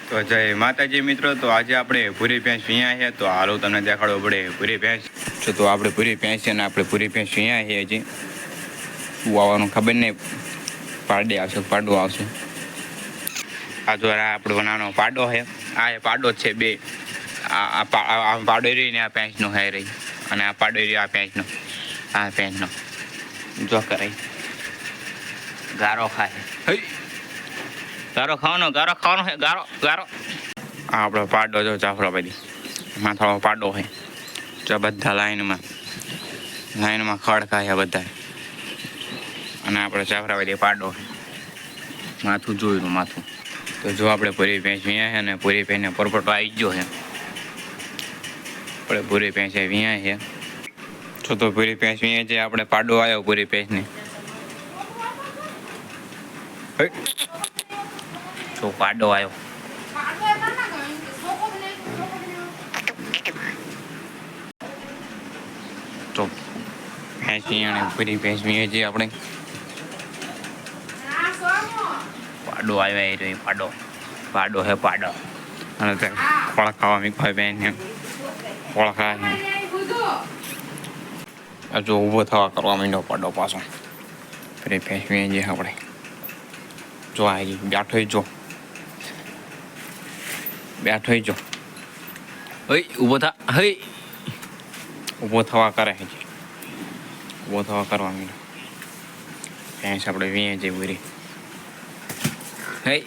તો જય માતાજી મિત્રો. તો આજે આપણે પૂરી ભેંસ અહીંયા છે, તો હાલો તમને દેખાડવો પડે પૂરી ભેંસ. તો આપણે પૂરી ભેંસ છે ને આપણે પૂરી ભેંસ અહીંયા છે. હજી શું આવવાનું ખબર નહીં, પાડે આવશે પાડો આવશે. આ દ્વારા આપણો નાનો પાડો છે, આ એ પાડો જ છે બે. આ પાડો રહી ને આ ભેંસનો હે રહી, અને આ પાડો રહી આ ભેંસનો. આ ભેંસનો જો કરે ગારો ખાય. હઈ ગારો ખાવાનો હે, ગારો. આ આપણો પાડો જો ચાફરો બધી માથાળો પાડો છે. જો બધા લાઈનમાં ખડ ખાય બધા. અને આપણે ચાફરા બધી પાડો છે. માથું જોયું માથું. તો જો આપણે પૂરી ભેંસ વિયા છે ને પૂરી ભેંસને પરપટો આવી ગયો છે. આપણે પૂરી ભેંસ વિયા છે. તો પૂરી ભેંસ વિયા છે, આપણે પાડો આવ્યો પૂરી ભેંસને. તો પાડો આવ્યો. તો ભેંસ વિયાણે પૂરી ભેંસ વિયા છે આપણે. પાડો આવ્યો એ રહ્યો પાડો હે પાડો. અને તે ફળ ખાવા મીઠાઈ બેન ને ફળ ખાય છે. જો ઊભો થવા કરવા માંડ્યો પાડો પાછો. ફરી ભેંસ વિયા છે આપણે. જો આવી બેઠો જો હઈ ઊભો થા. હઈ ઊભો થવા કરે છે. ઊભો થવા કરવા માંડ્યો. ભેંસ આપણે વિયા છે પૂરી. હઈ